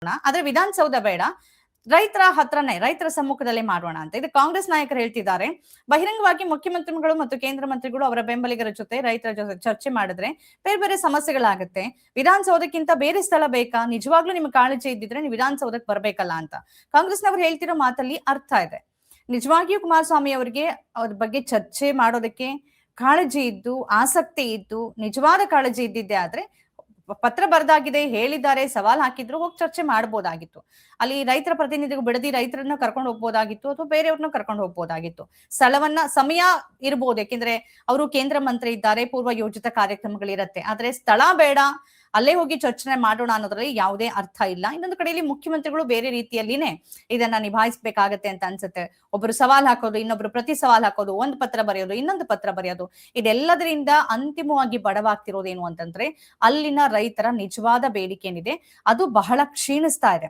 ಆದ್ರೆ ವಿಧಾನಸೌಧ ಬೇಡ, ರೈತರ ಹತ್ರನೇ ರೈತರ ಸಮ್ಮುಖದಲ್ಲೇ ಮಾಡೋಣ ಅಂತ ಇದು ಕಾಂಗ್ರೆಸ್ ನಾಯಕರು ಹೇಳ್ತಿದ್ದಾರೆ. ಬಹಿರಂಗವಾಗಿ ಮುಖ್ಯಮಂತ್ರಿಗಳು ಮತ್ತು ಕೇಂದ್ರ ಮಂತ್ರಿಗಳು ಅವರ ಬೆಂಬಲಿಗರ ಜೊತೆ ರೈತರ ಜೊತೆ ಚರ್ಚೆ ಮಾಡಿದ್ರೆ ಬೇರೆ ಬೇರೆ ಸಮಸ್ಯೆಗಳಾಗುತ್ತೆ. ವಿಧಾನಸೌಧಕ್ಕಿಂತ ಬೇರೆ ಸ್ಥಳ ಬೇಕಾ? ನಿಜವಾಗ್ಲೂ ನಿಮ್ಗೆ ಕಾಳಜಿ ಇದ್ದಿದ್ರೆ ನೀವು ವಿಧಾನಸೌಧಕ್ಕೆ ಬರ್ಬೇಕಲ್ಲ ಅಂತ ಕಾಂಗ್ರೆಸ್ನವ್ರು ಹೇಳ್ತಿರೋ ಮಾತಲ್ಲಿ ಅರ್ಥ ಇದೆ. ನಿಜವಾಗಿಯೂ ಕುಮಾರಸ್ವಾಮಿ ಅವರಿಗೆ ಅವ್ರ ಬಗ್ಗೆ ಚರ್ಚೆ ಮಾಡೋದಕ್ಕೆ ಕಾಳಜಿ ಇದ್ದು, ಆಸಕ್ತಿ ಇದ್ದು, ನಿಜವಾದ ಕಾಳಜಿ ಇದ್ದಿದ್ದೆ ಆದ್ರೆ ಪತ್ರ ಬರೆದಾಗಿದೆ, ಹೇಳಿದ್ದಾರೆ, ಸವಾಲ್ ಹಾಕಿದ್ರು, ಹೋಗಿ ಚರ್ಚೆ ಮಾಡಬಹುದಾಗಿತ್ತು. ಅಲ್ಲಿ ರೈತರ ಪ್ರತಿನಿಧಿಗಳು ಬಿಡದಿ ರೈತರನ್ನ ಕರ್ಕೊಂಡು ಹೋಗ್ಬೋದಾಗಿತ್ತು, ಅಥವಾ ಬೇರೆಯವ್ರನ್ನ ಕರ್ಕೊಂಡು ಹೋಗ್ಬೋದಾಗಿತ್ತು. ಸಮಯ ಇರ್ಬೋದು, ಯಾಕೆಂದ್ರೆ ಅವರು ಕೇಂದ್ರ ಮಂತ್ರಿ ಇದ್ದಾರೆ, ಪೂರ್ವ ಯೋಜಿತ ಕಾರ್ಯಕ್ರಮಗಳಿರತ್ತೆ. ಆದ್ರೆ ಸ್ಥಳ ಬೇಡ, ಅಲ್ಲೇ ಹೋಗಿ ಚರ್ಚೆ ಮಾಡೋಣ ಅನ್ನೋದ್ರಲ್ಲಿ ಯಾವುದೇ ಅರ್ಥ ಇಲ್ಲ. ಇನ್ನೊಂದು ಕಡೆಯಲ್ಲಿ ಮುಖ್ಯಮಂತ್ರಿಗಳು ಬೇರೆ ರೀತಿಯಲ್ಲಿನೇ ಇದನ್ನ ನಿಭಾಯಿಸಬೇಕಾಗತ್ತೆ ಅಂತ ಅನ್ಸುತ್ತೆ. ಒಬ್ರು ಸವಾಲ್ ಹಾಕೋದು, ಇನ್ನೊಬ್ರು ಪ್ರತಿ ಸವಾಲ್ ಹಾಕೋದು, ಒಂದು ಪತ್ರ ಬರೆಯೋದು, ಇನ್ನೊಂದು ಪತ್ರ ಬರೆಯೋದು, ಇದೆಲ್ಲದರಿಂದ ಅಂತಿಮವಾಗಿ ಬಡವಾಗ್ತಿರೋದೇನು ಅಂತಂದ್ರೆ ಅಲ್ಲಿನ ರೈತರ ನಿಜವಾದ ಬೇಡಿಕೆ ಏನಿದೆ ಅದು ಬಹಳ ಕ್ಷೀಣಿಸ್ತಾ ಇದೆ.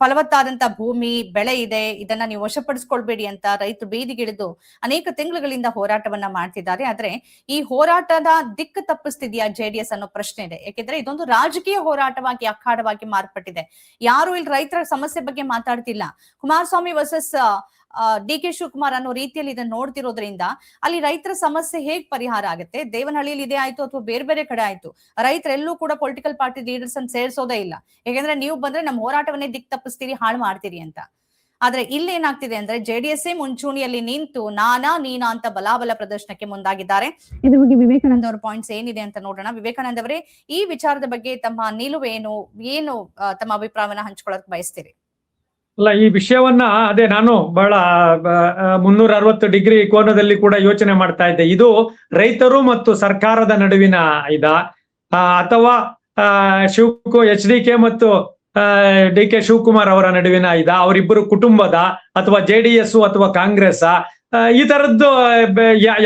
ಫಲವತ್ತಾದಂತ ಭೂಮಿ, ಬೆಳೆ ಇದೆ, ಇದನ್ನ ನೀವು ವಶಪಡಿಸ್ಕೊಳ್ಬೇಡಿ ಅಂತ ರೈತರು ಬೀದಿಗಿಳಿದು ಅನೇಕ ತಿಂಗಳುಗಳಿಂದ ಹೋರಾಟವನ್ನ ಮಾಡ್ತಿದ್ದಾರೆ. ಆದ್ರೆ ಈ ಹೋರಾಟದ ದಿಕ್ಕು ತಪ್ಪಿಸ್ತಿದ್ಯಾ ಜೆಡಿಎಸ್ ಅನ್ನೋ ಪ್ರಶ್ನೆ ಇದೆ. ಯಾಕೆಂದ್ರೆ ಇದೊಂದು ರಾಜಕೀಯ ಹೋರಾಟವಾಗಿ, ಅಖಾಡವಾಗಿ ಮಾರ್ಪಟ್ಟಿದೆ. ಯಾರು ಇಲ್ಲಿ ರೈತರ ಸಮಸ್ಯೆ ಬಗ್ಗೆ ಮಾತಾಡ್ತಿಲ್ಲ. Kumaraswamy versus D K Shivakumar ಅನ್ನೋ ರೀತಿಯಲ್ಲಿ ಇದನ್ನ ನೋಡ್ತಿರೋದ್ರಿಂದ ಅಲ್ಲಿ ರೈತರ ಸಮಸ್ಯೆ ಹೇಗ್ ಪರಿಹಾರ ಆಗುತ್ತೆ? ದೇವನಹಳ್ಳಿಯಲ್ಲಿ ಇದೇ ಆಯ್ತು ಅಥವಾ ಬೇರೆ ಬೇರೆ ಕಡೆ ಆಯ್ತು, ರೈತರೆಲ್ಲೂ ಕೂಡ ಪೊಲಿಟಿಕಲ್ ಪಾರ್ಟಿ ಲೀಡರ್ಸ್ ಅನ್ನು ಸೇರಿಸೋದೇ ಇಲ್ಲ. ಯಾಕೆಂದ್ರೆ ನೀವು ಬಂದ್ರೆ ನಮ್ಮ ಹೋರಾಟವನ್ನೇ ದಿಕ್ ತಪ್ಪಿಸ್ತೀರಿ, ಹಾಳು ಮಾಡ್ತೀರಿ ಅಂತ. ಆದ್ರೆ ಇಲ್ಲಿ ಏನಾಗ್ತಿದೆ ಅಂದ್ರೆ ಜೆಡಿಎಸ್ ಮುಂಚೂಣಿಯಲ್ಲಿ ನಿಂತು ನೀನಾ ಅಂತ ಬಲಾಬಲ ಪ್ರದರ್ಶನಕ್ಕೆ ಮುಂದಾಗಿದ್ದಾರೆ. ಇದ್ರ ಬಗ್ಗೆ ವಿವೇಕಾನಂದ ಅವರ ಪಾಯಿಂಟ್ಸ್ ಏನಿದೆ ಅಂತ ನೋಡೋಣ. ವಿವೇಕಾನಂದ ಅವರೇ, ಈ ವಿಚಾರದ ಬಗ್ಗೆ ತಮ್ಮ ನಿಲುವೇನು, ಏನು ತಮ್ಮ ಅಭಿಪ್ರಾಯವನ್ನ ಹಂಚ್ಕೊಳ್ಳೋಕೆ ಬಯಸ್ತೀರಿ? ಅಲ್ಲ, ಈ ವಿಷಯವನ್ನ ನಾನು ಬಹಳ 360 ಡಿಗ್ರಿ ಕೋನದಲ್ಲಿ ಕೂಡ ಯೋಚನೆ ಮಾಡ್ತಾ ಇದ್ದೆ. ಇದು ರೈತರು ಮತ್ತು ಸರ್ಕಾರದ ನಡುವಿನ ಅಥವಾ HDK ಮತ್ತು ಡಿ ಕೆ ಶಿವಕುಮಾರ್ ಅವರ ನಡುವಿನ ಅವರಿಬ್ಬರು ಕುಟುಂಬದ, ಅಥವಾ JDS ಅಥವಾ ಕಾಂಗ್ರೆಸ್, ಈ ತರದ್ದು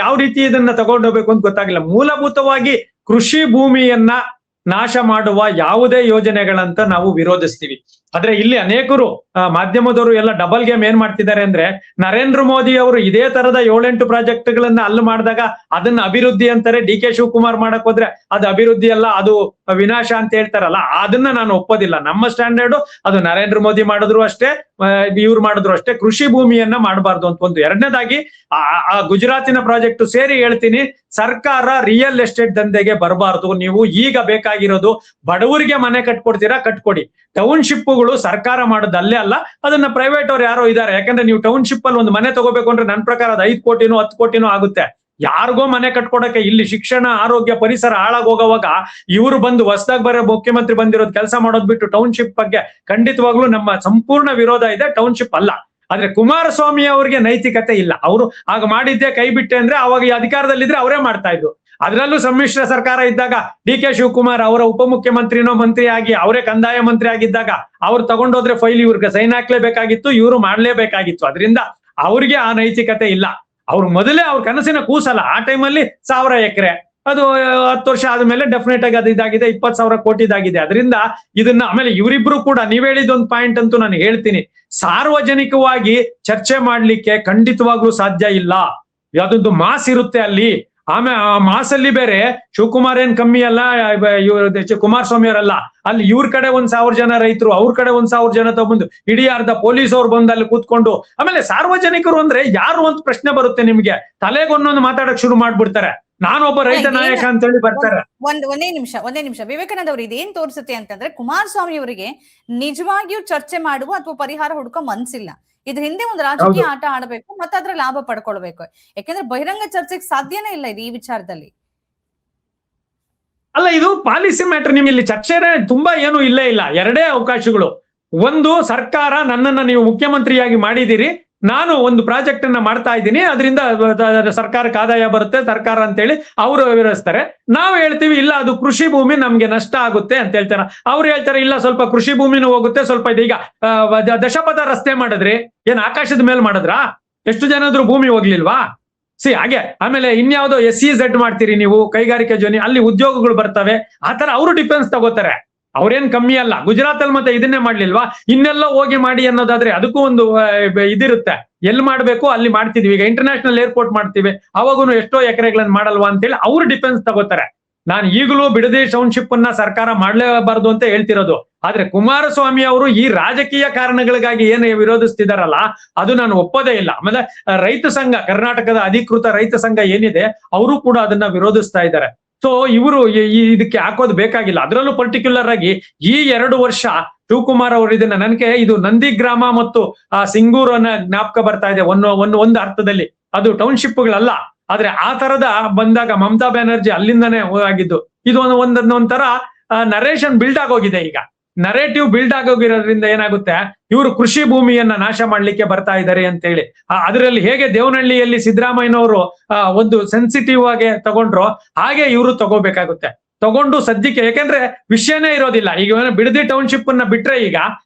ಯಾವ ರೀತಿ ಇದನ್ನ ತಗೊಂಡೋಗ್ಬೇಕು ಅಂತ ಗೊತ್ತಾಗಿಲ್ಲ. ಮೂಲಭೂತವಾಗಿ ಕೃಷಿ ಭೂಮಿಯನ್ನ ನಾಶ ಮಾಡುವ ಯಾವುದೇ ಯೋಜನೆಗಳಂತ ನಾವು ವಿರೋಧಿಸ್ತೀವಿ. ಆದ್ರೆ ಇಲ್ಲಿ ಅನೇಕರು ಮಾಧ್ಯಮದವರು ಎಲ್ಲ ಡಬಲ್ ಗೇಮ್ ಏನ್ ಮಾಡ್ತಿದ್ದಾರೆ ಅಂದ್ರೆ, ನರೇಂದ್ರ ಮೋದಿ ಅವರು ಇದೇ ತರದ 7-8 ಪ್ರಾಜೆಕ್ಟ್ಗಳನ್ನ ಅಲ್ಲಿ ಮಾಡಿದಾಗ ಅದನ್ನ ಅಭಿವೃದ್ಧಿ ಅಂತಾರೆ, ಡಿ ಕೆ ಶಿವಕುಮಾರ್ ಮಾಡಕ್ ಹೋದ್ರೆ ಅದು ಅಭಿವೃದ್ಧಿ ಅಲ್ಲ, ಅದು ವಿನಾಶ ಅಂತ ಹೇಳ್ತಾರಲ್ಲ, ಅದನ್ನ ನಾನು ಒಪ್ಪೋದಿಲ್ಲ. ನಮ್ಮ ಸ್ಟ್ಯಾಂಡರ್ಡ್ ಅದು ನರೇಂದ್ರ ಮೋದಿ ಮಾಡಿದ್ರು ಅಷ್ಟೇ, ಇವ್ರು ಮಾಡಿದ್ರು ಅಷ್ಟೇ, ಕೃಷಿ ಭೂಮಿಯನ್ನ ಮಾಡಬಾರ್ದು ಅಂತ ಒಂದು. ಎರಡನೇದಾಗಿ ಆ ಗುಜರಾತಿನ ಪ್ರಾಜೆಕ್ಟ್ ಸೇರಿ ಹೇಳ್ತೀನಿ, ಸರ್ಕಾರ ರಿಯಲ್ ಎಸ್ಟೇಟ್ ದಂಧೆಗೆ ಬರಬಾರ್ದು. ನೀವು ಈಗ ಬೇಕಾಗಿರೋದು ಬಡವರಿಗೆ ಮನೆ ಕಟ್ಕೊಡ್ತೀರಾ, ಕಟ್ಕೊಡಿ. ಟೌನ್ಶಿಪ್ಗಳು ಸರ್ಕಾರ ಮಾಡೋದು ಅಲ್ಲೇ ಅಲ್ಲ, ಅದನ್ನ ಪ್ರೈವೇಟ್ ಅವ್ರು ಯಾರೋ ಇದ್ದಾರೆ. ಯಾಕಂದ್ರೆ ನೀವು ಟೌನ್ಶಿಪ್ ಅಲ್ಲಿ ಒಂದು ಮನೆ ತಗೋಬೇಕು ಅಂದ್ರೆ ನನ್ನ ಪ್ರಕಾರ ಅದು 5 ಕೋಟಿನೋ 10 ಕೋಟಿನೋ ಆಗುತ್ತೆ. ಯಾರಿಗೋ ಮನೆ ಕಟ್ಕೊಡಕ್ಕೆ ಇಲ್ಲಿ ಶಿಕ್ಷಣ, ಆರೋಗ್ಯ, ಪರಿಸರ ಹಾಳಾಗೋಗುವಾಗ ಇವರು ಬಂದು ಹೊಸದಾಗಿ ಬರೋ ಮುಖ್ಯಮಂತ್ರಿ ಬಂದಿರೋದು ಕೆಲಸ ಮಾಡೋದ್ ಬಿಟ್ಟು ಟೌನ್ಶಿಪ್ ಬಗ್ಗೆ ಖಂಡಿತವಾಗ್ಲೂ ನಮ್ಮ ಸಂಪೂರ್ಣ ವಿರೋಧ ಇದೆ. ಟೌನ್ಶಿಪ್ ಅಲ್ಲ. ಆದ್ರೆ ಕುಮಾರಸ್ವಾಮಿ ಅವರಿಗೆ ನೈತಿಕತೆ ಇಲ್ಲ. ಅವರು ಆಗ ಮಾಡಿದ್ದೆ ಕೈ ಬಿಟ್ಟೆ ಅಂದ್ರೆ ಅವಾಗ ಈ ಅಧಿಕಾರದಲ್ಲಿದ್ರೆ ಅವರೇ ಮಾಡ್ತಾ ಇದ್ರು. ಅದರಲ್ಲೂ ಸಮ್ಮಿಶ್ರ ಸರ್ಕಾರ ಇದ್ದಾಗ ಡಿ ಕೆ ಶಿವಕುಮಾರ್ ಅವರ ಉಪಮುಖ್ಯಮಂತ್ರಿನೋ ಮಂತ್ರಿ ಆಗಿ ಅವರೇ ಕಂದಾಯ ಮಂತ್ರಿ ಆಗಿದ್ದಾಗ ಅವ್ರು ತಗೊಂಡೋದ್ರೆ ಫೈಲ್ ಇವ್ರಿಗೆ ಸೈನ್ ಹಾಕ್ಲೇಬೇಕಾಗಿತ್ತು, ಇವರು ಮಾಡ್ಲೇಬೇಕಾಗಿತ್ತು. ಅದರಿಂದ ಅವ್ರಿಗೆ ಆ ನೈತಿಕತೆ ಇಲ್ಲ. ಅವ್ರು ಮೊದಲೇ ಅವ್ರ ಕನಸಿನ ಕೂಸಲ್ಲ. ಆ ಟೈಮಲ್ಲಿ 1000 ಎಕರೆ, ಅದು 10 ವರ್ಷ ಆದ್ಮೇಲೆ ಡೆಫಿನೆಟ್ ಆಗಿ ಅದು ಇದಾಗಿದೆ, 20,000 ಕೋಟಿದಾಗಿದೆ. ಅದರಿಂದ ಇದನ್ನ ಆಮೇಲೆ ಇವರಿಬ್ರು ಕೂಡ ನೀವ್ ಹೇಳಿದೊಂದು ಪಾಯಿಂಟ್ ಅಂತೂ ನಾನು ಹೇಳ್ತೀನಿ, ಸಾರ್ವಜನಿಕವಾಗಿ ಚರ್ಚೆ ಮಾಡ್ಲಿಕ್ಕೆ ಖಂಡಿತವಾಗ್ಲೂ ಸಾಧ್ಯ ಇಲ್ಲ. ಯಾವ್ದೊಂದು ಮಾಸ್ ಇರುತ್ತೆ ಅಲ್ಲಿ. ಆಮೇಲೆ ಆ ಮಾಸಲ್ಲಿ ಬೇರೆ ಶಿವಕುಮಾರ್ ಏನ್ ಕಮ್ಮಿ ಅಲ್ಲ, ಕುಮಾರಸ್ವಾಮಿ ಅವರಲ್ಲ. ಅಲ್ಲಿ ಇವ್ರ ಕಡೆ 1,000 ಜನ ರೈತರು, ಅವ್ರ ಕಡೆ 1,000 ಜನ ತಗೊಂಡು ಇಡೀ ಅರ್ಧ ಪೊಲೀಸ್ ಅವ್ರು ಬಂದು ಅಲ್ಲಿ ಕೂತ್ಕೊಂಡು, ಆಮೇಲೆ ಸಾರ್ವಜನಿಕರು ಅಂದ್ರೆ ಯಾರು ಅಂತ ಪ್ರಶ್ನೆ ಬರುತ್ತೆ ನಿಮ್ಗೆ. ತಲೆಗೊಂದೊಂದು ಮಾತಾಡಕ್ ಶುರು ಮಾಡ್ಬಿಡ್ತಾರೆ, ನಾನೊಬ್ಬ ರೈತ ನಾಯಕ ಅಂತ ಹೇಳಿ ಬರ್ತಾರೆ. ಒಂದೇ ನಿಮಿಷ ವಿವೇಕಾನಂದ ಅವರು, ಇದೇನ್ ತೋರಿಸುತ್ತೆ ಅಂತಂದ್ರೆ ಕುಮಾರಸ್ವಾಮಿ ಅವರಿಗೆ ನಿಜವಾಗಿಯೂ ಚರ್ಚೆ ಮಾಡುವ ಅಥವಾ ಪರಿಹಾರ ಹುಡುಕೋ ಮನ್ಸಿಲ್ಲ. ಇದ್ರ ಹಿಂದೆ ಒಂದು ರಾಜಕೀಯ ಆಟ ಆಡಬೇಕು ಮತ್ತೆ ಅದ್ರ ಲಾಭ ಪಡ್ಕೊಳ್ಬೇಕು. ಯಾಕಂದ್ರೆ ಬಹಿರಂಗ ಚರ್ಚೆಗೆ ಸಾಧ್ಯನೇ ಇಲ್ಲ ಇದು ಈ ವಿಚಾರದಲ್ಲಿ. ಅಲ್ಲ, ಇದು ಪಾಲಿಸಿ ಮ್ಯಾಟರ್. ನಿಮ್ಗೆ ಇಲ್ಲಿ ಚರ್ಚೆ ತುಂಬಾ ಏನು ಇಲ್ಲೇ ಇಲ್ಲ. ಎರಡೇ ಅವಕಾಶಗಳು. ಒಂದು, ಸರ್ಕಾರ ನನ್ನನ್ನ ನೀವು ಮುಖ್ಯಮಂತ್ರಿಯಾಗಿ ಮಾಡಿದಿರಿ, ನಾನು ಒಂದು ಪ್ರಾಜೆಕ್ಟ್ ಅನ್ನ ಮಾಡ್ತಾ ಇದ್ದೀನಿ, ಅದರಿಂದ ಸರ್ಕಾರಕ್ಕೆ ಆದಾಯ ಬರುತ್ತೆ, ಸರ್ಕಾರ ಅಂತೇಳಿ ಅವರು ವಿವರಿಸ್ತಾರೆ. ನಾವು ಹೇಳ್ತೀವಿ ಇಲ್ಲ, ಅದು ಕೃಷಿ ಭೂಮಿ, ನಮ್ಗೆ ನಷ್ಟ ಆಗುತ್ತೆ ಅಂತ ಹೇಳ್ತಾರೆ. ಅವ್ರು ಹೇಳ್ತಾರೆ ಇಲ್ಲ, ಸ್ವಲ್ಪ ಕೃಷಿ ಭೂಮಿನೂ ಹೋಗುತ್ತೆ, ಸ್ವಲ್ಪ ಇದೀಗ ದಶಪಥ ರಸ್ತೆ ಮಾಡಿದ್ರಿ, ಏನ್ ಆಕಾಶದ ಮೇಲೆ ಮಾಡಿದ್ರಾ? ಎಷ್ಟು ಜನದ್ರು ಭೂಮಿ ಹೋಗ್ಲಿಲ್ವಾ? ಹಾಗೆ. ಆಮೇಲೆ ಇನ್ಯಾವುದೋ SEZ ಮಾಡ್ತೀರಿ ನೀವು, ಕೈಗಾರಿಕೆ ಜೋನಿ, ಅಲ್ಲಿ ಉದ್ಯೋಗಗಳು ಬರ್ತವೆ. ಆತರ ಅವರು ಡಿಫೆನ್ಸ್ ತಗೋತಾರೆ. ಅವ್ರೇನ್ ಕಮ್ಮಿ ಅಲ್ಲ. ಗುಜರಾತ್ ಅಲ್ಲಿ ಮತ್ತೆ ಇದನ್ನೇ ಮಾಡ್ಲಿಲ್ವಾ? ಇನ್ನೆಲ್ಲ ಹೋಗಿ ಮಾಡಿ ಅನ್ನೋದಾದ್ರೆ ಅದಕ್ಕೂ ಒಂದು ಇದಿರುತ್ತೆ. ಎಲ್ಲಿ ಮಾಡ್ಬೇಕು ಅಲ್ಲಿ ಮಾಡ್ತಿದ್ವಿ. ಈಗ ಇಂಟರ್ನ್ಯಾಷನಲ್ ಏರ್ಪೋರ್ಟ್ ಮಾಡ್ತೀವಿ, ಅವಾಗೂ ಎಷ್ಟೋ ಎಕರೆಗಳನ್ನ ಮಾಡಲ್ವಾ ಅಂತೇಳಿ ಅವ್ರು ಡಿಫೆನ್ಸ್ ತಗೋತಾರೆ. ನಾನು ಈಗಲೂ ಬಿಡದಿ ಟೌನ್ಶಿಪ್ ಅನ್ನ ಸರ್ಕಾರ ಮಾಡ್ಲೇಬಾರ್ದು ಅಂತ ಹೇಳ್ತಿರೋದು. ಆದ್ರೆ ಕುಮಾರಸ್ವಾಮಿ ಅವರು ಈ ರಾಜಕೀಯ ಕಾರಣಗಳಿಗಾಗಿ ಏನು ವಿರೋಧಿಸ್ತಿದಾರಲ್ಲ ಅದು ನಾನು ಒಪ್ಪೋದೇ ಇಲ್ಲ. ಆಮೇಲೆ ರೈತ ಸಂಘ, ಕರ್ನಾಟಕದ ಅಧಿಕೃತ ರೈತ ಸಂಘ ಏನಿದೆ ಅವರು ಕೂಡ ಅದನ್ನ ವಿರೋಧಿಸ್ತಾ ಇದ್ದಾರೆ. ಸೊ ಇವರು ಇದಕ್ಕೆ ಹಾಕೋದು ಬೇಕಾಗಿಲ್ಲ. ಅದರಲ್ಲೂ ಪರ್ಟಿಕ್ಯುಲರ್ ಆಗಿ ಈ 2 ವರ್ಷ ಶಿವಕುಮಾರ್ ಅವರು ಇದನ್ನ, ನನಗೆ ಇದು ನಂದಿಗ್ರಾಮ ಮತ್ತು ಸಿಂಗೂರು ಅನ್ನೋ ಜ್ಞಾಪಕ ಬರ್ತಾ ಇದೆ ಒಂದು ಅರ್ಥದಲ್ಲಿ. ಅದು ಟೌನ್ಶಿಪ್ಗಳಲ್ಲ, ಆದ್ರೆ ಆ ತರದ ಬಂದಾಗ ಮಮತಾ ಬ್ಯಾನರ್ಜಿ ಅಲ್ಲಿಂದಾನೇ ಆಗಿದ್ದು. ಇದು ಒಂಥರ ನರೇಷನ್ ಬಿಲ್ಡ್ ಆಗೋಗಿದೆ. ಈಗ ನರೇಟಿವ್ ಬಿಲ್ಡ್ ಆಗೋಗಿರೋದ್ರಿಂದ ಏನಾಗುತ್ತೆ, ಇವರು ಕೃಷಿ ಭೂಮಿಯನ್ನ ನಾಶ ಮಾಡ್ಲಿಕ್ಕೆ ಬರ್ತಾ ಇದ್ದಾರೆ ಅಂತ ಹೇಳಿ. ಅದರಲ್ಲಿ ಹೇಗೆ ದೇವನಹಳ್ಳಿಯಲ್ಲಿ ಸಿದ್ದರಾಮಯ್ಯನವರು ಒಂದು ಸೆನ್ಸಿಟಿವ್ ಆಗಿ ತಗೊಂಡ್ರು, ಹಾಗೆ ಇವರು ತಗೋಬೇಕಾಗುತ್ತೆ. ತಗೊಂಡು ಸದ್ಯಕ್ಕೆ, ಯಾಕೆಂದ್ರೆ ವಿಷಯನೇ ಇರೋದಿಲ್ಲ. ಈಗ ಬಿಡದಿ ಟೌನ್ಶಿಪ್ ಅನ್ನ ಬಿಟ್ರೆ ಈಗ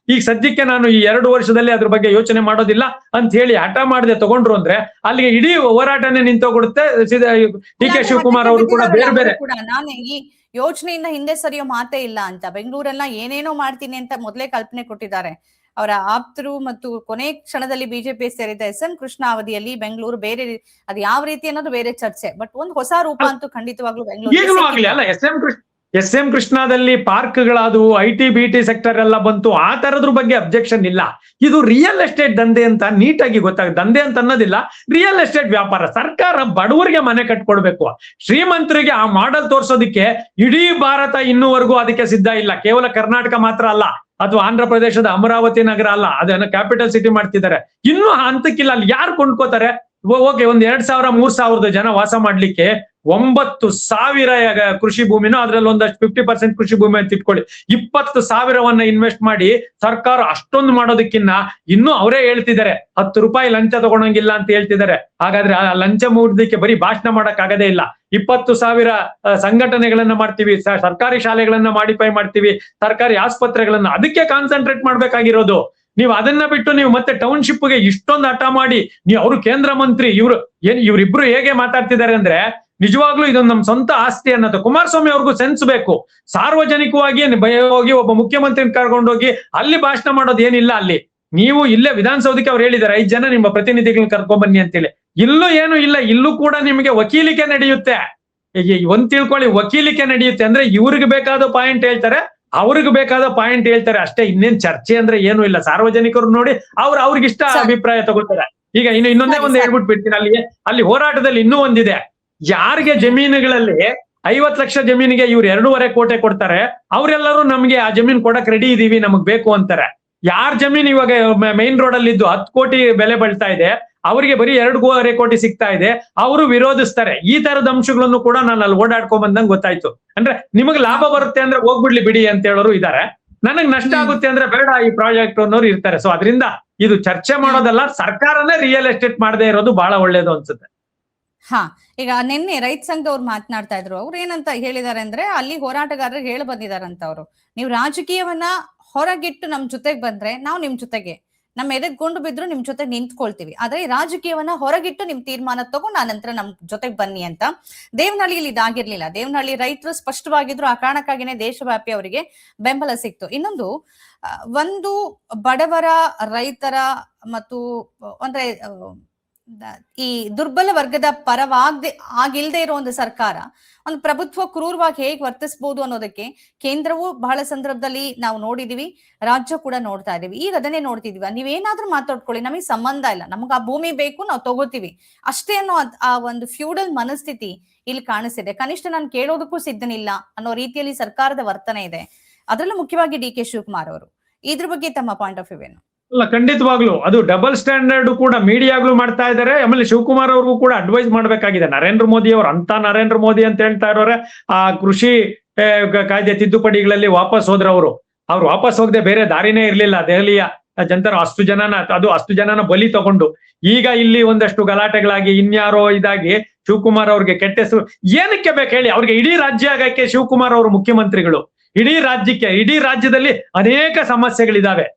ಸದ್ಯಕ್ಕೆ ನಾನು ಈ 2 ವರ್ಷದಲ್ಲಿ ಅದ್ರ ಬಗ್ಗೆ ಯೋಚನೆ ಮಾಡೋದಿಲ್ಲ ಅಂತ ಹೇಳಿ ಹಠ ಮಾಡದೆ ತಗೊಂಡ್ರು ಅಂದ್ರೆ ಅಲ್ಲಿಗೆ ಇಡೀ ಹೋರಾಟನೇ ನಿಂತೋಗ್ಬಿಡುತ್ತೆ. ಡಿ ಕೆ ಶಿವಕುಮಾರ್ ಅವರು ಕೂಡ ಬೇರೆ ಬೇರೆ ನಾನು ಈ ಯೋಜನೆಯಿಂದ ಹಿಂದೆ ಸರಿಯೋ ಮಾತೇ ಇಲ್ಲ ಅಂತ, ಬೆಂಗಳೂರೆಲ್ಲ ಏನೇನೋ ಮಾಡ್ತೀನಿ ಅಂತ ಮೊದಲೇ ಕಲ್ಪನೆ ಕೊಟ್ಟಿದ್ದಾರೆ ಅವರ ಆಪ್ತರು. ಮತ್ತು ಕೊನೆ ಕ್ಷಣದಲ್ಲಿ ಬಿಜೆಪಿ ಸೇರಿದ SM ಕೃಷ್ಣ ಅವಧಿಯಲ್ಲಿ ಬೆಂಗಳೂರು ಬೇರೆ, ಅದು ಯಾವ ರೀತಿ ಅನ್ನೋದು ಬೇರೆ ಚರ್ಚೆ. ಬಟ್ ಒಂದು ಹೊಸ ರೂಪ ಅಂತೂ ಖಂಡಿತವಾಗ್ಲೂ Bengaluru. SM ಕೃಷ್ಣದಲ್ಲಿ ಪಾರ್ಕ್ಗಳಾದವು, IT BT sector ಎಲ್ಲ ಬಂತು. ಆ ತರದ್ರ ಬಗ್ಗೆ ಅಬ್ಜೆಕ್ಷನ್ ಇಲ್ಲ. ಇದು ರಿಯಲ್ ಎಸ್ಟೇಟ್ ದಂಧೆ ಅಂತ ನೀಟಾಗಿ ಗೊತ್ತಾಗುತ್ತೆ. ದಂಧೆ ಅಂತ ಅನ್ನೋದಿಲ್ಲ, ರಿಯಲ್ ಎಸ್ಟೇಟ್ ವ್ಯಾಪಾರ. ಸರ್ಕಾರ ಬಡವರಿಗೆ ಮನೆ ಕಟ್ಕೊಡ್ಬೇಕು. ಶ್ರೀಮಂತರಿಗೆ ಆ ಮಾಡೆಲ್ ತೋರ್ಸೋದಿಕ್ಕೆ ಇಡೀ ಭಾರತ ಇನ್ನೂವರೆಗೂ ಅದಕ್ಕೆ ಸಿದ್ಧ ಇಲ್ಲ. ಕೇವಲ ಕರ್ನಾಟಕ ಮಾತ್ರ ಅಲ್ಲ, ಅಥವಾ ಆಂಧ್ರ ಪ್ರದೇಶದ ಅಮರಾವತಿ ನಗರ ಅಲ್ಲ, ಅದನ್ನ ಕ್ಯಾಪಿಟಲ್ ಸಿಟಿ ಮಾಡ್ತಿದ್ದಾರೆ. ಇನ್ನೂ ಹಂತಕ್ಕಿಲ್ಲ. ಅಲ್ಲಿ ಯಾರು ಕೊಂಡ್ಕೋತಾರೆ? ಓಕೆ, ಒಂದ್ 2,000-3,000 ಜನ ವಾಸ ಮಾಡ್ಲಿಕ್ಕೆ 9,000 ಕೃಷಿ ಭೂಮಿನೋ, ಅದ್ರಲ್ಲಿ ಒಂದಷ್ಟು 50% ಕೃಷಿ ಭೂಮಿ ಅಂತ ಇಟ್ಕೊಳ್ಳಿ, 20,000 ಇನ್ವೆಸ್ಟ್ ಮಾಡಿ ಸರ್ಕಾರ ಅಷ್ಟೊಂದು ಮಾಡೋದಕ್ಕಿನ್ನ ಇನ್ನೂ ಅವರೇ ಹೇಳ್ತಿದ್ದಾರೆ 10 ರೂಪಾಯಿ ಲಂಚ ತಗೊಳಂಗಿಲ್ಲ ಅಂತ ಹೇಳ್ತಿದ್ದಾರೆ. ಹಾಗಾದ್ರೆ ಆ ಲಂಚ ಮುಗಿದಕ್ಕೆ ಬರೀ ಭಾಷಣ ಮಾಡಕ್ ಆಗದೇ ಇಲ್ಲ. 20,000 ಸಂಘಟನೆಗಳನ್ನ ಮಾಡ್ತೀವಿ, ಸರ್ಕಾರಿ ಶಾಲೆಗಳನ್ನ ಮಾಡಿಫೈ ಮಾಡ್ತೀವಿ, ಸರ್ಕಾರಿ ಆಸ್ಪತ್ರೆಗಳನ್ನ, ಅದಕ್ಕೆ ಕಾನ್ಸಂಟ್ರೇಟ್ ಮಾಡ್ಬೇಕಾಗಿರೋದು. ನೀವು ಅದನ್ನ ಬಿಟ್ಟು ನೀವು ಮತ್ತೆ ಟೌನ್ಶಿಪ್ಗೆ ಇಷ್ಟೊಂದು ಹಠ ಮಾಡಿ ನೀವು, ಅವರು ಕೇಂದ್ರ ಮಂತ್ರಿ, ಇವ್ರಿಬ್ರು ಹೇಗೆ ಮಾತಾಡ್ತಿದ್ದಾರೆ ಅಂದ್ರೆ ನಿಜವಾಗ್ಲೂ ಇದೊಂದು ನಮ್ ಸ್ವಂತ ಆಸ್ತಿ ಅನ್ನೋದು. ಕುಮಾರಸ್ವಾಮಿ ಅವ್ರಿಗೂ ಸೆನ್ಸ್ ಬೇಕು. ಸಾರ್ವಜನಿಕವಾಗಿ ಹೋಗಿ ಒಬ್ಬ ಮುಖ್ಯಮಂತ್ರಿ ಕರ್ಕೊಂಡೋಗಿ ಅಲ್ಲಿ ಭಾಷಣ ಮಾಡೋದು ಏನಿಲ್ಲ. ಅಲ್ಲಿ ನೀವು ಇಲ್ಲೇ ವಿಧಾನಸೌಧಕ್ಕೆ ಅವ್ರು ಹೇಳಿದ್ದಾರೆ 5 ಜನ ನಿಮ್ಮ ಪ್ರತಿನಿಧಿಗಳನ್ನ ಕರ್ಕೊಂಡ್ ಬನ್ನಿ ಅಂತೇಳಿ. ಇಲ್ಲೂ ಏನು ಇಲ್ಲ, ಇಲ್ಲೂ ಕೂಡ ನಿಮಗೆ ವಕೀಲಿಕೆ ನಡೆಯುತ್ತೆ. ಒಂದ್ ತಿಳ್ಕೊಳ್ಳಿ, ವಕೀಲಿಕೆ ನಡೆಯುತ್ತೆ ಅಂದ್ರೆ ಇವ್ರಿಗೆ ಬೇಕಾದ ಪಾಯಿಂಟ್ ಹೇಳ್ತಾರೆ, ಅವ್ರಿಗೆ ಬೇಕಾದ ಪಾಯಿಂಟ್ ಹೇಳ್ತಾರೆ ಅಷ್ಟೇ. ಇನ್ನೇನ್ ಚರ್ಚೆ ಅಂದ್ರೆ ಏನು ಇಲ್ಲ. ಸಾರ್ವಜನಿಕರು ನೋಡಿ ಅವ್ರಿಗಿಷ್ಟ ಅಭಿಪ್ರಾಯ ತಗೋತಾರೆ. ಈಗ ಇನ್ನೊಂದೇ ಒಂದು ಹೇಳ್ಬಿಟ್ಟು ಬಿಡ್ತೀನಿ. ಅಲ್ಲಿ ಹೋರಾಟದಲ್ಲಿ ಇನ್ನೂ ಒಂದಿದೆ. ಯಾರಿಗೆ ಜಮೀನುಗಳಲ್ಲಿ 50 ಲಕ್ಷ ಜಮೀನಿಗೆ ಇವ್ರು 2.5 ಕೋಟಿ ಕೊಡ್ತಾರೆ, ಅವರೆಲ್ಲರೂ ನಮ್ಗೆ ಆ ಜಮೀನ್ ಕೊಡಕ್ ರೆಡಿ ಇದೀವಿ, ನಮಗ್ ಬೇಕು ಅಂತಾರೆ. ಯಾರ ಜಮೀನ್ ಇವಾಗ ಮೈನ್ ರೋಡ್ ಅಲ್ಲಿ ಇದ್ದು 10 ಕೋಟಿ ಬೆಲೆ ಬಳ್ತಾ ಇದೆ, ಅವರಿಗೆ ಬರೀ 2.5 ಕೋಟಿ ಸಿಗ್ತಾ ಇದೆ, ಅವರು ವಿರೋಧಿಸ್ತಾರೆ. ಈ ತರದ ಅಂಶಗಳನ್ನು ಕೂಡ ನಾನು ಅಲ್ಲಿ ಓಡಾಡ್ಕೊಂಡ್ ಬಂದಂಗೆ ಗೊತ್ತಾಯ್ತು. ಅಂದ್ರೆ ನಿಮಗ್ ಲಾಭ ಬರುತ್ತೆ ಅಂದ್ರೆ ಹೋಗ್ಬಿಡ್ಲಿ ಬಿಡಿ ಅಂತ ಹೇಳೋರು ಇದಾರೆ, ನನಗ್ ನಷ್ಟ ಆಗುತ್ತೆ ಅಂದ್ರೆ ಬೇಡ ಈ ಪ್ರಾಜೆಕ್ಟ್ ಅನ್ನೋರು ಇರ್ತಾರೆ. ಸೊ ಅದರಿಂದ ಇದು ಚರ್ಚೆ ಮಾಡೋದಲ್ಲ, ಸರ್ಕಾರನೇ ರಿಯಲ್ ಎಸ್ಟೇಟ್ ಮಾಡದೇ ಇರೋದು ಬಹಳ ಒಳ್ಳೇದು ಅನ್ಸುತ್ತೆ. ಈಗ ನಿನ್ನೆ ರೈತ ಸಂಘದವ್ರು ಮಾತನಾಡ್ತಾ ಇದ್ರು. ಅವ್ರು ಏನಂತ ಹೇಳಿದಾರೆ ಅಂದ್ರೆ, ಅಲ್ಲಿ ಹೋರಾಟಗಾರರು ಹೇಳಿ ಬಂದಿದಾರಂತ, ಅವರು ನೀವು ರಾಜಕೀಯವನ್ನ ಹೊರಗಿಟ್ಟು ನಮ್ ಜೊತೆಗೆ ಬಂದ್ರೆ ನಾವು ನಿಮ್ ಜೊತೆಗೆ, ನಮ್ಮ ಎದೆಗ್ ಗುಂಡು ಬಿದ್ರು ನಿಮ್ ಜೊತೆ ನಿಂತ್ಕೊಳ್ತೀವಿ, ಆದ್ರೆ ಈ ರಾಜಕೀಯವನ್ನ ಹೊರಗಿಟ್ಟು ನಿಮ್ ತೀರ್ಮಾನ ತಗೊಂಡು ಆನಂತರ ನಮ್ ಜೊತೆಗ್ ಬನ್ನಿ ಅಂತ. ದೇವನಹಳ್ಳಿಯಲ್ಲಿ ಇದಾಗಿರ್ಲಿಲ್ಲ. ದೇವನಹಳ್ಳಿ ರೈತರು ಸ್ಪಷ್ಟವಾಗಿದ್ರು. ಆ ಕಾರಣಕ್ಕಾಗಿನೇ ದೇಶವ್ಯಾಪಿ ಅವರಿಗೆ ಬೆಂಬಲ ಸಿಕ್ತು. ಇನ್ನೊಂದು, ಒಂದು ಬಡವರ, ರೈತರ ಮತ್ತು ಅಂದ್ರೆ ಈ ದುರ್ಬಲ ವರ್ಗದ ಆಗಿಲ್ದೇ ಇರೋ ಒಂದು ಸರ್ಕಾರ, ಒಂದು ಪ್ರಭುತ್ವ ಕ್ರೂರವಾಗಿ ಹೇಗೆ ವರ್ತಿಸಬಹುದು ಅನ್ನೋದಕ್ಕೆ ಕೇಂದ್ರವು ಬಹಳ ಸಂದರ್ಭದಲ್ಲಿ ನಾವು ನೋಡಿದೀವಿ, ರಾಜ್ಯ ಕೂಡ ನೋಡ್ತಾ ಇದೀವಿ. ಈಗ ಅದನ್ನೇ ನೋಡ್ತಿದೀವಿ. ನೀವೇನಾದ್ರೂ ಮಾತಾಡ್ಕೊಳ್ಳಿ, ನಮಗೆ ಸಂಬಂಧ ಇಲ್ಲ, ನಮಗ್ ಆ ಭೂಮಿ ಬೇಕು, ನಾವು ತಗೋತೀವಿ ಅಷ್ಟೇ ಅನ್ನೋ ಆ ಒಂದು ಫ್ಯೂಡಲ್ ಮನಸ್ಥಿತಿ ಇಲ್ಲಿ ಕಾಣಿಸ್ತಿದೆ. ಕನಿಷ್ಠ ನಾನು ಕೇಳೋದಕ್ಕೂ ಸಿದ್ಧನಿಲ್ಲ ಅನ್ನೋ ರೀತಿಯಲ್ಲಿ ಸರ್ಕಾರದ ವರ್ತನೆ ಇದೆ. ಅದರಲ್ಲೂ ಮುಖ್ಯವಾಗಿ ಡಿ ಕೆ ಶಿವಕುಮಾರ್ ಅವರು. ಇದ್ರ ಬಗ್ಗೆ ತಮ್ಮ ಪಾಯಿಂಟ್ ಆಫ್ ವ್ಯೂ ಏನು? ಅಲ್ಲ, ಖಂಡಿತವಾಗ್ಲು ಅದು ಡಬಲ್ ಸ್ಟ್ಯಾಂಡರ್ಡ್ ಕೂಡ ಮೀಡಿಯಾಗ್ಲೂ ಮಾಡ್ತಾ ಇದ್ದಾರೆ. ಆಮೇಲೆ ಶಿವಕುಮಾರ್ ಅವ್ರಿಗೂ ಕೂಡ ಅಡ್ವೈಸ್ ಮಾಡ್ಬೇಕಾಗಿದೆ. ನರೇಂದ್ರ ಮೋದಿ ಅವ್ರು ಅಂತ ನರೇಂದ್ರ ಮೋದಿ ಅಂತ ಹೇಳ್ತಾ ಇರೋರೆ ಆ ಕೃಷಿ ಕಾಯ್ದೆ ತಿದ್ದುಪಡಿಗಳಲ್ಲಿ ವಾಪಸ್ ಹೋದ್ರ ಅವ್ರು ವಾಪಸ್ ಹೋಗದೆ ಬೇರೆ ದಾರಿನೇ ಇರ್ಲಿಲ್ಲ. ದೆಹಲಿಯ ಜನರು ಅಷ್ಟು ಜನನ ಬಲಿ ತಗೊಂಡು ಈಗ ಇಲ್ಲಿ ಒಂದಷ್ಟು ಗಲಾಟೆಗಳಾಗಿ ಇನ್ಯಾರೋ ಇದಾಗಿ ಶಿವಕುಮಾರ್ ಅವ್ರಿಗೆ ಕೆಟ್ಟ ಹೆಸರು ಏನಕ್ಕೆ ಬೇಕು ಹೇಳಿ? ಅವ್ರಿಗೆ ಇಡೀ ರಾಜ್ಯ ಆಗಕ್ಕೆ ಶಿವಕುಮಾರ್ ಅವರು ಮುಖ್ಯಮಂತ್ರಿಗಳು. ಇಡೀ ರಾಜ್ಯದಲ್ಲಿ ಅನೇಕ ಸಮಸ್ಯೆಗಳಿದಾವೆ.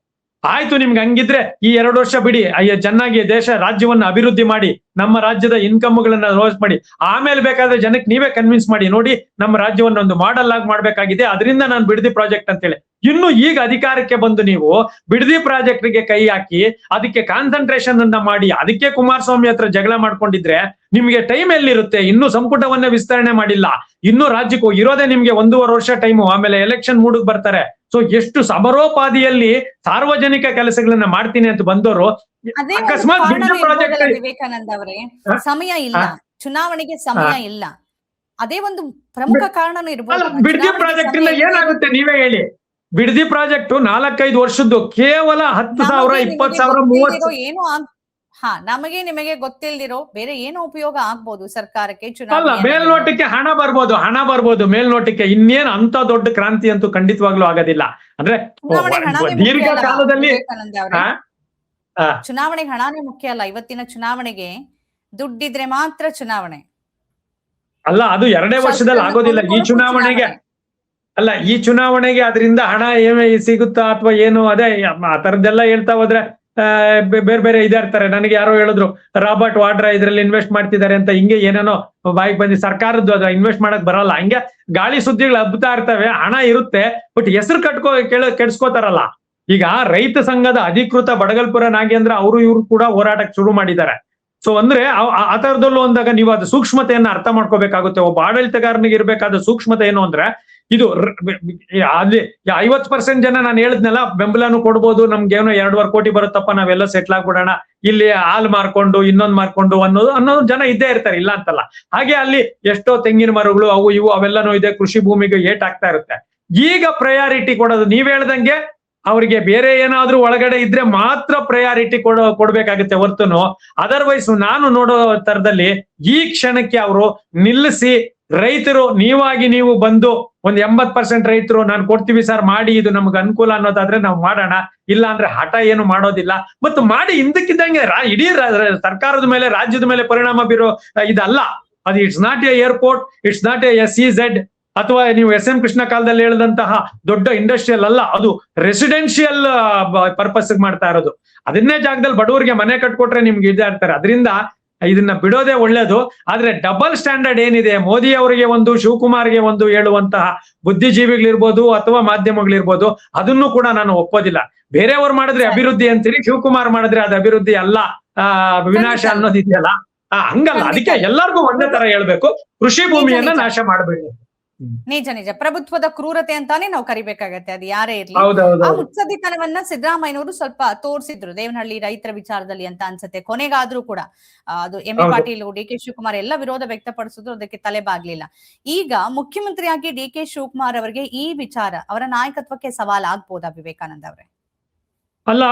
ಆಯ್ತು, ನಿಮ್ಗೆ ಹಂಗಿದ್ರೆ ಈ 2 ವರ್ಷ ಬಿಡಿ, ಚೆನ್ನಾಗಿ ರಾಜ್ಯವನ್ನ ಅಭಿವೃದ್ಧಿ ಮಾಡಿ, ನಮ್ಮ ರಾಜ್ಯದ ಇನ್ಕಮ್ಗಳನ್ನ ರೋಸ್ ಮಾಡಿ, ಆಮೇಲೆ ಬೇಕಾದ್ರೆ ಜನಕ್ಕೆ ನೀವೇ ಕನ್ವಿನ್ಸ್ ಮಾಡಿ, ನೋಡಿ ನಮ್ಮ ರಾಜ್ಯವನ್ನ ಒಂದು ಮಾಡೆಲ್ ಆಗಿ ಮಾಡ್ಬೇಕಾಗಿದೆ, ಅದರಿಂದ ನಾನು ಬಿಡದಿ ಪ್ರಾಜೆಕ್ಟ್ ಅಂತೇಳಿ. ಇನ್ನು ಈಗ ಅಧಿಕಾರಕ್ಕೆ ಬಂದು ನೀವು ಬಿಡದಿ ಪ್ರಾಜೆಕ್ಟ್ಗೆ ಕೈ ಹಾಕಿ ಅದಕ್ಕೆ ಕಾನ್ಸಂಟ್ರೇಷನ್ ಅನ್ನ ಮಾಡಿ ಅದಕ್ಕೆ ಕುಮಾರಸ್ವಾಮಿ ಹತ್ರ ಜಗಳ ಮಾಡ್ಕೊಂಡಿದ್ರೆ ನಿಮ್ಗೆ ಟೈಮ್ ಎಲ್ಲಿರುತ್ತೆ? ಇನ್ನು ಸಂಪುಟವನ್ನೇ ವಿಸ್ತರಣೆ ಮಾಡಿಲ್ಲ. ಇನ್ನು ರಾಜ್ಯಕ್ಕೂ ಇರೋದೇ ನಿಮ್ಗೆ 1.5 ವರ್ಷ ಟೈಮು. ಆಮೇಲೆ ಎಲೆಕ್ಷನ್ ಮೂಡಿಗೆ ಬರ್ತಾರೆ. ಸೊ ಎಷ್ಟು ಸಮರೋಪಾದಿಯಲ್ಲಿ ಸಾರ್ವಜನಿಕ ಕೆಲಸಗಳನ್ನ ಮಾಡ್ತೀನಿ ಅಂತ ಬಂದವರು ಅದೇ ಒಂದು ಅಕಸ್ಮಾತ್ ಕಾರಣ ಬಿಡ್ದಿ ಪ್ರಾಜೆಕ್ಟ್ ಇರ್ಬೋದಲ್ಲ ವಿವೇಕಾನಂದ ಅವರೇ, ಸಮಯ ಇಲ್ಲ, ಚುನಾವಣೆಗೆ ಸಮಯ ಇಲ್ಲ. ಅದೇ ಒಂದು ಪ್ರಮುಖ ಕಾರಣನೂ ಇರ್ಬೋದು. ಬಿಡ್ದಿ ಪ್ರಾಜೆಕ್ಟ್ ಇಂದ ಏನಾಗುತ್ತೆ ನೀವೇ ಹೇಳಿ. ಬಿಡ್ದಿ ಪ್ರಾಜೆಕ್ಟ್ 4-5 ವರ್ಷದ್ದು ಕೇವಲ 10,000 20,000 30,000 ಏನು ನಮಗೆ ನಿಮಗೆ ಗೊತ್ತಿಲ್ದಿರೋ ಬೇರೆ ಏನೋ ಉಪಯೋಗ ಆಗ್ಬೋದು ಸರ್ಕಾರಕ್ಕೆ. ಅಲ್ಲ, ಚುನಾವಣೆ ಮೇಲ್ನೋಟಕ್ಕೆ ಹಣ ಬರ್ಬೋದು ಮೇಲ್ನೋಟಕ್ಕೆ. ಇನ್ನೇನ್ ಅಂತ ದೊಡ್ಡ ಕ್ರಾಂತಿ ಅಂತೂ ಖಂಡಿತವಾಗ್ಲೂ ಆಗೋದಿಲ್ಲ. ಅಂದ್ರೆ ದೀರ್ಘಕಾಲದಲ್ಲಿ ಚುನಾವಣೆಗೆ ಹಣನೇ ಮುಖ್ಯ ಅಲ್ಲ. ಇವತ್ತಿನ ಚುನಾವಣೆಗೆ ದುಡ್ಡಿದ್ರೆ ಮಾತ್ರ ಚುನಾವಣೆ ಅಲ್ಲ, ಅದು 2 ವರ್ಷದಲ್ಲಿ ಆಗೋದಿಲ್ಲ. ಈ ಚುನಾವಣೆಗೆ ಅದರಿಂದ ಹಣ ಏನೇ ಸಿಗುತ್ತಾ ಅಥವಾ ಏನು, ಅದೇ ಆ ತರದ್ದೆಲ್ಲ ಹೇಳ್ತಾ ಹೋದ್ರೆ ಬೇರೆ ಬೇರೆ ಇರ್ತಾರೆ. ನನಗೆ ಯಾರೋ ಹೇಳಿದ್ರು ರಾಬರ್ಟ್ ವಾಡ್ರಾ ಇದ್ರಲ್ಲಿ ಇನ್ವೆಸ್ಟ್ ಮಾಡ್ತಿದ್ದಾರೆ ಅಂತ. ಹಿಂಗೆ ಏನೇನೋ ಬಾಯಿಗೆ ಬಂದಿ ಸರ್ಕಾರದ್ದು ಅದು ಇನ್ವೆಸ್ಟ್ ಮಾಡಕ್ ಬರಲ್ಲ. ಹಂಗೆ ಗಾಳಿ ಸುದ್ದಿಗಳು ಹಬ್ಬತಾ ಇರ್ತವೆ. ಹಣ ಇರುತ್ತೆ, ಬಟ್ ಹೆಸರು ಕೆಡ್ಸ್ಕೋತಾರಲ್ಲ. ಈಗ ರೈತ ಸಂಘದ ಅಧಿಕೃತ ಬಡಗಲ್ಪುರ ನಾಗೇಂದ್ರ ಅವರು ಇವ್ರು ಕೂಡ ಹೋರಾಟಕ್ಕೆ ಶುರು ಮಾಡಿದ್ದಾರೆ. ಸೊ ಅಂದ್ರೆ ಆ ತರದಲ್ಲೂ ಅಂದಾಗ ನೀವು ಅದು ಸೂಕ್ಷ್ಮತೆಯನ್ನ ಅರ್ಥ ಮಾಡ್ಕೋಬೇಕಾಗುತ್ತೆ. ಒಬ್ಬ ಆಡಳಿತಗಾರನಿಗೆ ಇರ್ಬೇಕಾದ ಸೂಕ್ಷ್ಮತೆ ಏನು ಅಂದ್ರೆ, ಇದು ಅಲ್ಲಿ 50% ಜನ ನಾನು ಹೇಳಿದ್ನೆಲ್ಲ ಬೆಂಬಲನು ಕೊಡ್ಬೋದು, ನಮ್ಗೆ ಏನೋ 2.5 ಕೋಟಿ ಬರುತ್ತಪ್ಪ, ನಾವೆಲ್ಲ ಸೆಟ್ಲ್ ಆಗ್ಬಿಡೋಣ, ಇಲ್ಲಿ ಹಾಲ್ ಮಾರ್ಕೊಂಡು ಇನ್ನೊಂದ್ ಮಾರ್ಕೊಂಡು ಅನ್ನೋದು ಜನ ಇದ್ದೇ ಇರ್ತಾರೆ, ಇಲ್ಲ ಅಂತಲ್ಲ. ಹಾಗೆ ಅಲ್ಲಿ ಎಷ್ಟೋ ತೆಂಗಿನ ಮರಗಳು ಅವು ಇವು ಅವೆಲ್ಲನೂ ಇದೆ, ಕೃಷಿ ಭೂಮಿಗೆ ಏಟ್ ಆಗ್ತಾ ಇರುತ್ತೆ. ಈಗ ಪ್ರಯಾರಿಟಿ ಕೊಡೋದು ನೀವ್ ಹೇಳ್ದಂಗೆ ಅವ್ರಿಗೆ ಬೇರೆ ಏನಾದ್ರೂ ಒಳಗಡೆ ಇದ್ರೆ ಮಾತ್ರ ಪ್ರಯಾರಿಟಿ ಕೊಡ್ಬೇಕಾಗುತ್ತೆ ಹೊರತುನು ಅದರ್ವೈಸ್ ನಾನು ನೋಡೋ ತರದಲ್ಲಿ ಈ ಕ್ಷಣಕ್ಕೆ ಅವರು ನಿಲ್ಲಿಸಿ, ರೈತರು ನೀವು ಬಂದು ಒಂದ್ 80% ರೈತರು ನಾನು ಕೊಡ್ತೀವಿ ಸರ್ ಮಾಡಿ, ಇದು ನಮ್ಗೆ ಅನುಕೂಲ ಅನ್ನೋದಾದ್ರೆ ನಾವು ಮಾಡೋಣ, ಇಲ್ಲ ಅಂದ್ರೆ ಹಠ ಏನು ಮಾಡೋದಿಲ್ಲ. ಮತ್ತು ಮಾಡಿ ಹಿಂದಕ್ಕಿದ್ದಂಗೆ ಇಡೀ ಸರ್ಕಾರದ ಮೇಲೆ ರಾಜ್ಯದ ಮೇಲೆ ಪರಿಣಾಮ ಬೀರೋ ಇದಲ್ಲ ಅದು. It's not A airport, it's not A SEZ ಅಥವಾ ನೀವು SM ಕೃಷ್ಣ ಕಾಲದಲ್ಲಿ ಹೇಳಿದಂತಹ ದೊಡ್ಡ ಇಂಡಸ್ಟ್ರಿಯಲ್ ಅಲ್ಲ, ಅದು ರೆಸಿಡೆನ್ಷಿಯಲ್ ಪರ್ಪಸ್ ಮಾಡ್ತಾ ಇರೋದು. ಅದನ್ನೇ ಜಾಗದಲ್ಲಿ ಬಡವರಿಗೆ ಮನೆ ಕಟ್ಕೊಟ್ರೆ ನಿಮ್ಗೆ ಇದ್ದೇ ಇರ್ತಾರೆ. ಅದರಿಂದ ಇದನ್ನ ಬಿಡೋದೇ ಒಳ್ಳೇದು. ಆದ್ರೆ ಡಬಲ್ ಸ್ಟ್ಯಾಂಡರ್ಡ್ ಏನಿದೆ, ಮೋದಿ ಅವರಿಗೆ ಒಂದು, ಶಿವಕುಮಾರ್ಗೆ ಒಂದು ಹೇಳುವಂತಹ ಬುದ್ಧಿಜೀವಿಗಳಿರ್ಬೋದು ಅಥವಾ ಮಾಧ್ಯಮಗಳಿರ್ಬೋದು, ಅದನ್ನು ಕೂಡ ನಾನು ಒಪ್ಪೋದಿಲ್ಲ. ಬೇರೆಯವ್ರು ಮಾಡಿದ್ರೆ ಅಭಿವೃದ್ಧಿ ಅಂತೀರಿ, ಶಿವಕುಮಾರ್ ಮಾಡಿದ್ರೆ ಅದು ಅಭಿವೃದ್ಧಿ ಅಲ್ಲ, ವಿನಾಶ ಅನ್ನೋದಿದೆಯಲ್ಲ, ಹಂಗಲ್ಲ. ಅದಕ್ಕೆ ಎಲ್ಲರಿಗೂ ಒಂದೇ ತರ ಹೇಳ್ಬೇಕು, ಕೃಷಿ ಭೂಮಿಯನ್ನ ನಾಶ ಮಾಡಬೇಕು. ನಿಜ ಪ್ರಭುತ್ವದ ಕ್ರೂರತೆ ಅಂತಾನೆ ನಾವು ಕರಿಬೇಕಾಗತ್ತೆ, ಅದು ಯಾರೇ ಇರ್ಲಿ. ಆ ಮುತ್ಸದ್ದಿತನವನ್ನ ಸಿದ್ದರಾಮಯ್ಯನವರು ಸ್ವಲ್ಪ ತೋರಿಸಿದ್ರು ದೇವನಹಳ್ಳಿ ರೈತರ ವಿಚಾರದಲ್ಲಿ ಅಂತ ಅನ್ಸುತ್ತೆ. ಕೊನೆಗಾದ್ರೂ ಕೂಡ ಅದು M A Patil, DK Shivakumar ಎಲ್ಲ ವಿರೋಧ ವ್ಯಕ್ತಪಡಿಸಿದ್ರು, ಅದಕ್ಕೆ ತಲೆ ಬಾಗ್ಲಿಲ್ಲ. ಈಗ ಮುಖ್ಯಮಂತ್ರಿಯಾಗಿ DK ಶಿವಕುಮಾರ್ ಅವರಿಗೆ ಈ ವಿಚಾರ ಅವರ ನಾಯಕತ್ವಕ್ಕೆ ಸವಾಲ್ ಆಗ್ಬೋದಾ ವಿವೇಕಾನಂದ ಅವರೇ? ಅಲ್ಲ,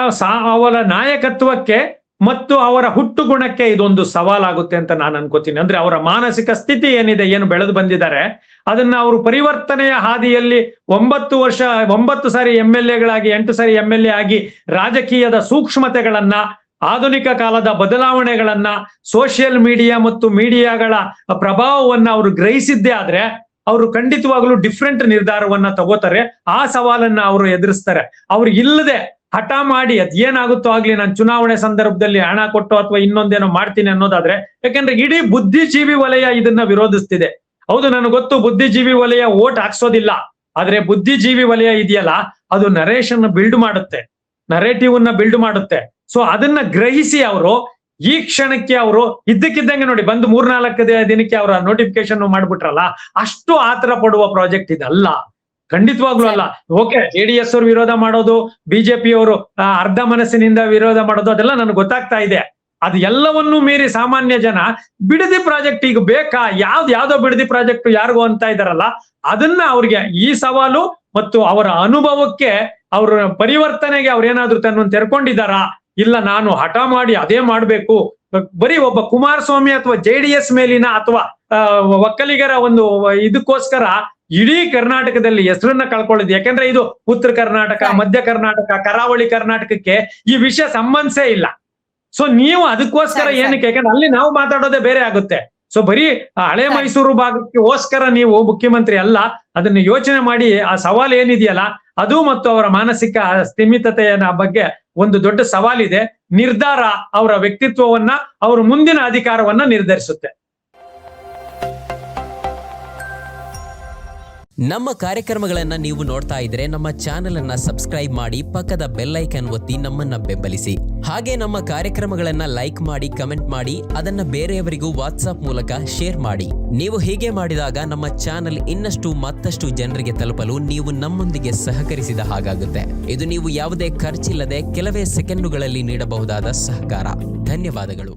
ಅವರ ನಾಯಕತ್ವಕ್ಕೆ ಮತ್ತು ಅವರ ಹುಟ್ಟು ಗುಣಕ್ಕೆ ಇದೊಂದು ಸವಾಲಾಗುತ್ತೆ ಅಂತ ನಾನು ಅನ್ಕೋತೀನಿ. ಅಂದ್ರೆ ಅವರ ಮಾನಸಿಕ ಸ್ಥಿತಿ ಏನಿದೆ, ಏನು ಬೆಳೆದು ಬಂದಿದ್ದಾರೆ, ಅದನ್ನ ಅವರು ಪರಿವರ್ತನೆಯ ಹಾದಿಯಲ್ಲಿ 9 ಸಾರಿ MLA-ಗಳಾಗಿ 8 ಸಾರಿ MLA ಆಗಿ ರಾಜಕೀಯದ ಸೂಕ್ಷ್ಮತೆಗಳನ್ನ, ಆಧುನಿಕ ಕಾಲದ ಬದಲಾವಣೆಗಳನ್ನ, ಸೋಷಿಯಲ್ ಮೀಡಿಯಾ ಮತ್ತು ಮೀಡಿಯಾಗಳ ಪ್ರಭಾವವನ್ನ ಅವರು ಗ್ರಹಿಸಿದ್ದೇ ಆದ್ರೆ ಅವರು ಖಂಡಿತವಾಗ್ಲೂ ಡಿಫ್ರೆಂಟ್ ನಿರ್ಧಾರವನ್ನ ತಗೋತಾರೆ. ಆ ಸವಾಲನ್ನ ಅವರು ಎದುರಿಸ್ತಾರೆ. ಅವ್ರು ಇಲ್ಲದೆ ಹಠ ಮಾಡಿ ಅದ್ ಏನಾಗುತ್ತೋ ಆಗ್ಲಿ, ನಾನು ಚುನಾವಣೆ ಸಂದರ್ಭದಲ್ಲಿ ಹಣ ಕೊಟ್ಟು ಅಥವಾ ಇನ್ನೊಂದೇನೋ ಮಾಡ್ತೀನಿ ಅನ್ನೋದಾದ್ರೆ, ಯಾಕಂದ್ರೆ ಇಡೀ ಬುದ್ಧಿಜೀವಿ ವಲಯ ಇದನ್ನ ವಿರೋಧಿಸ್ತಿದೆ. ಹೌದು, ನನಗೆ ಗೊತ್ತು ಬುದ್ಧಿಜೀವಿ ವಲಯ ಓಟ್ ಹಾಕ್ಸೋದಿಲ್ಲ, ಆದ್ರೆ ಬುದ್ಧಿಜೀವಿ ವಲಯ ಇದೆಯಲ್ಲ ಅದು ನರೇಶನ್ ಬಿಲ್ಡ್ ಮಾಡುತ್ತೆ, ನರೇಟಿವ್ ಅನ್ನ ಬಿಲ್ಡ್ ಮಾಡುತ್ತೆ. ಸೊ ಅದನ್ನ ಗ್ರಹಿಸಿ ಅವರು ಈ ಕ್ಷಣಕ್ಕೆ ಅವರು ಇದ್ದಕ್ಕಿದ್ದಂಗೆ ನೋಡಿ ಬಂದು 3-4 ದಿನಕ್ಕೆ ಅವರ ನೋಟಿಫಿಕೇಶನ್ ಮಾಡ್ಬಿಟ್ರಲ್ಲ, ಅಷ್ಟು ಆತರ ಪಡುವ ಪ್ರಾಜೆಕ್ಟ್ ಇದಲ್ಲ, ಖಂಡಿತವಾಗ್ಲೂ ಅಲ್ಲ. ಓಕೆ, JDS ಅವರು ವಿರೋಧ ಮಾಡೋದು, BJP ಅವರು ಅರ್ಧ ಮನಸ್ಸಿನಿಂದ ವಿರೋಧ ಮಾಡೋದು, ಅದೆಲ್ಲ ನನಗೆ ಗೊತ್ತಾಗ್ತಾ ಇದೆ. ಅದು ಎಲ್ಲವನ್ನೂ ಮೀರಿ ಸಾಮಾನ್ಯ ಜನ ಬಿಡದಿ ಪ್ರಾಜೆಕ್ಟ್ ಈಗ ಬೇಕಾ, ಯಾವ್ದೋ ಬಿಡದಿ ಪ್ರಾಜೆಕ್ಟ್ ಯಾರಿಗೂ ಅಂತ ಇದಾರಲ್ಲ, ಅದನ್ನ ಅವ್ರಿಗೆ ಈ ಸವಾಲು ಮತ್ತು ಅವರ ಅನುಭವಕ್ಕೆ, ಅವ್ರ ಪರಿವರ್ತನೆಗೆ ಅವ್ರೇನಾದ್ರೂ ತನ್ನನ್ನು ತೆರ್ಕೊಂಡಿದಾರಾ, ಇಲ್ಲ ನಾನು ಹಠ ಮಾಡಿ ಅದೇ ಮಾಡ್ಬೇಕು, ಬರೀ ಒಬ್ಬ ಕುಮಾರಸ್ವಾಮಿ ಅಥವಾ JDS ಮೇಲಿನ ಅಥವಾ ಒಕ್ಕಲಿಗರ ಒಂದು ಇದಕ್ಕೋಸ್ಕರ ಇಡೀ ಕರ್ನಾಟಕದಲ್ಲಿ ಹೆಸರನ್ನ ಕಳ್ಕೊಳ್ಳಿದ್. ಯಾಕಂದ್ರೆ ಇದು ಉತ್ತರ ಕರ್ನಾಟಕ, ಮಧ್ಯ ಕರ್ನಾಟಕ, ಕರಾವಳಿ ಕರ್ನಾಟಕಕ್ಕೆ ಈ ವಿಷಯ ಸಂಬಂಧಸೇ ಇಲ್ಲ. ಸೊ ನೀವು ಅದಕ್ಕೋಸ್ಕರ ಏನಕ್ಕೆ, ಯಾಕಂದ್ರೆ ಅಲ್ಲಿ ನಾವು ಮಾತಾಡೋದೇ ಬೇರೆ ಆಗುತ್ತೆ. ಸೊ ಬರೀ ಹಳೆ ಮೈಸೂರು ಭಾಗಕ್ಕೋಸ್ಕರ ನೀವು ಮುಖ್ಯಮಂತ್ರಿ ಅಲ್ಲ, ಅದನ್ನ ಯೋಚನೆ ಮಾಡಿ. ಆ ಸವಾಲು ಏನಿದೆಯಲ್ಲ ಅದು ಮತ್ತು ಅವರ ಮಾನಸಿಕ ಸ್ಥಿಮಿತತೆಯ ಬಗ್ಗೆ ಒಂದು ದೊಡ್ಡ ಸವಾಲಿದೆ. ನಿರ್ಧಾರ ಅವರ ವ್ಯಕ್ತಿತ್ವವನ್ನ, ಅವರ ಮುಂದಿನ ಅಧಿಕಾರವನ್ನ ನಿರ್ಧರಿಸುತ್ತೆ. ನಮ್ಮ ಕಾರ್ಯಕ್ರಮಗಳನ್ನ ನೀವು ನೋಡ್ತಾ ಇದ್ರೆ ನಮ್ಮ ಚಾನೆಲ್ ಅನ್ನ ಸಬ್ಸ್ಕ್ರೈಬ್ ಮಾಡಿ, ಪಕ್ಕದ ಬೆಲ್ ಐಕನ್ ಒತ್ತಿ ನಮ್ಮನ್ನ ಬೆಂಬಲಿಸಿ. ಹಾಗೆ ನಮ್ಮ ಕಾರ್ಯಕ್ರಮಗಳನ್ನ ಲೈಕ್ ಮಾಡಿ, ಕಮೆಂಟ್ ಮಾಡಿ, ಅದನ್ನ ಬೇರೆಯವರಿಗೂ ವಾಟ್ಸ್ಆಪ್ ಮೂಲಕ ಶೇರ್ ಮಾಡಿ. ನೀವು ಹೀಗೆ ಮಾಡಿದಾಗ ನಮ್ಮ ಚಾನೆಲ್ ಇನ್ನಷ್ಟು ಮತ್ತಷ್ಟು ಜನರಿಗೆ ತಲುಪಲು ನೀವು ನಮ್ಮೊಂದಿಗೆ ಸಹಕರಿಸಿದ ಹಾಗಾಗುತ್ತೆ. ಇದು ನೀವು ಯಾವುದೇ ಖರ್ಚಿಲ್ಲದೆ ಕೆಲವೇ ಸೆಕೆಂಡುಗಳಲ್ಲಿ ನೀಡಬಹುದಾದ ಸಹಕಾರ. ಧನ್ಯವಾದಗಳು.